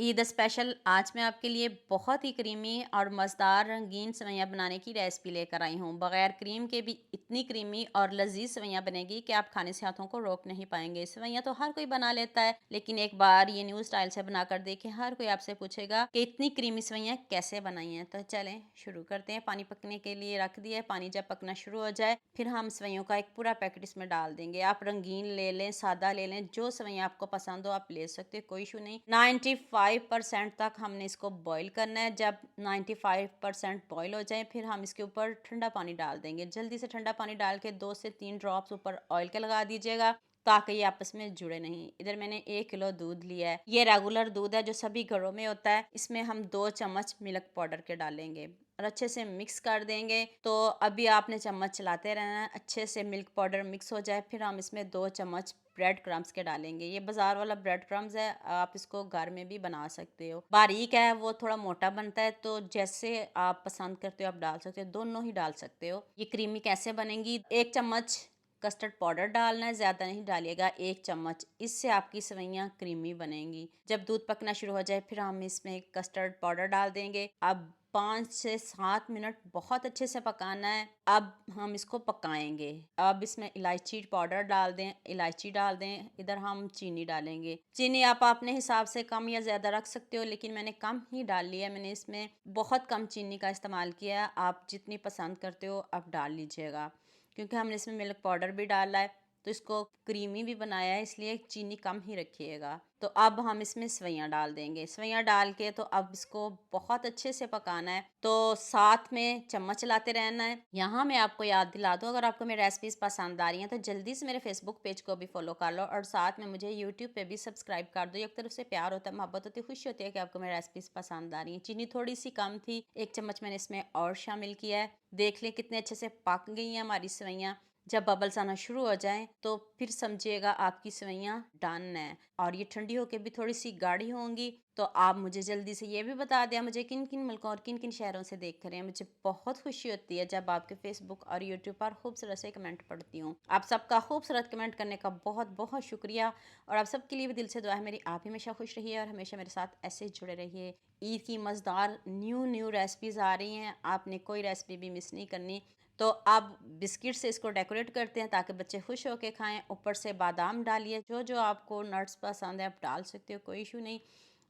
Eid special आज मैं आपके लिए बहुत ही क्रीमी और मज़ेदार रंगीन सेवइयाँ बनाने की रेसिपी लेकर आई हूँ। बगैर क्रीम के भी इतनी क्रीमी और लजीज सेवइयाँ बनेगी कि आप खाने से हाथों को रोक नहीं पाएंगे। सेवइयाँ तो हर कोई बना लेता है, लेकिन एक बार ये न्यू स्टाइल से बनाकर देखें, हर कोई आपसे पूछेगा कि इतनी क्रीमी सेवइयाँ कैसे बनाई हैं। तो चलें शुरू करते हैं। पानी पकने के लिए रख दिया है। पानी जब पकना शुरू हो जाए फिर हम सेवइयों का एक पूरा पैकेट इसमें डाल देंगे। आप रंगीन ले लें, सादा ले लें, जो सेवइयाँ आपको पसंद हो आप ले सकते हो, कोई इशू नहीं। 95% तक हमने इसको बॉईल करना है। जब 95% बॉईल हो जाए फिर हम इसके ऊपर ठंडा पानी डाल देंगे। जल्दी से ठंडा पानी डाल के 2 से 3 ड्रॉप्स ऊपर ऑयल के लगा दीजिएगा ताकि ये आपस में जुड़े नहीं। इधर मैंने 1 किलो दूध लिया है। ये रेगुलर दूध है जो सभी घरों में होता है। इसमें हम 2 चम्मच मिल्क पाउडर के डालेंगे और अच्छे से मिक्स कर देंगे। तो अभी आपने चम्मच चलाते रहना है, अच्छे से मिल्क पाउडर मिक्स हो जाए फिर हम इसमें 2 चम्मच ब्रेड क्रम्स के डालेंगे। ये बाजार वाला ब्रेड क्रम्स है, आप इसको घर में भी बना सकते हो। बारीक है, वो थोड़ा मोटा बनता है, तो जैसे आप पसंद करते हो आप डाल सकते हो, दोनों ही डाल सकते हो। ये क्रीमी कैसे बनेगी, 1 चम्मच कस्टर्ड पाउडर डालना है, ज़्यादा नहीं डालिएगा, 1 चम्मच। इससे आपकी सेवइयाँ क्रीमी बनेंगी। जब दूध पकना शुरू हो जाए फिर हम इसमें कस्टर्ड पाउडर डाल देंगे। अब 5 से 7 मिनट बहुत अच्छे से पकाना है। अब हम इसको पकाएंगे। अब इसमें इलायची पाउडर डाल दें, इलायची डाल दें। इधर हम चीनी डालेंगे। चीनी आप अपने हिसाब से कम या ज़्यादा रख सकते हो, लेकिन मैंने कम ही डाल लिया है। मैंने इसमें बहुत कम चीनी का इस्तेमाल किया है। आप जितनी पसंद करते हो आप डाल लीजिएगा, क्योंकि हमने इसमें मिल्क पाउडर भी डाला है तो इसको क्रीमी भी बनाया है, इसलिए चीनी कम ही रखिएगा। तो अब हम इसमें सेवइयाँ डाल देंगे। सेवइयाँ डाल के तो अब इसको बहुत अच्छे से पकाना है, तो साथ में चम्मच चलाते रहना है। यहाँ मैं आपको याद दिला दूँ, अगर आपको मेरी रेसिपीज़ पसंद आ रही हैं तो जल्दी से मेरे फेसबुक पेज को भी फॉलो कर लो और साथ में मुझे यूट्यूब पे भी सब्सक्राइब कर दो। एक तरफ से प्यार होता है, मोहब्बत होती है, खुशी होती है कि आपको मेरी रेसिपीज़ पसंद आ रही हैं। चीनी थोड़ी सी कम थी, 1 चम्मच मैंने इसमें और शामिल किया है। देख लें कितने अच्छे से पक गई हैं हमारी सेवइयाँ। जब बबल्स आना शुरू हो जाएं तो फिर समझिएगा आपकी सेवइयाँ डन है। और ये ठंडी होकर भी थोड़ी सी गाढ़ी होंगी। तो आप मुझे जल्दी से ये भी बता दें मुझे किन किन मुल्कों और किन किन शहरों से देख रहे हैं। मुझे बहुत खुशी होती है जब आपके फेसबुक और यूट्यूब पर खूबसूरत से कमेंट पढ़ती हूँ। आप सबका खूबसूरत कमेंट करने का बहुत बहुत शुक्रिया। और आप सबके लिए भी दिल से दुआ है मेरी, आप हमेशा खुश रहिए और हमेशा मेरे साथ ऐसे ही जुड़े रहिए। ईद की मज़ेदार न्यू रेसिपीज़ आ रही हैं, आपने कोई रेसिपी भी मिस नहीं करनी। तो आप बिस्किट से इसको डेकोरेट करते हैं ताकि बच्चे खुश होकर खाएं। ऊपर से बादाम डालिए, जो जो आपको नट्स पसंद है आप डाल सकते हो, कोई इशू नहीं।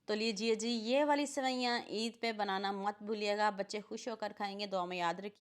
तो लीजिए जी, ये वाली सेवइयाँ ईद पे बनाना मत भूलिएगा, बच्चे खुश होकर खाएंगे। दुआ में याद रखिए।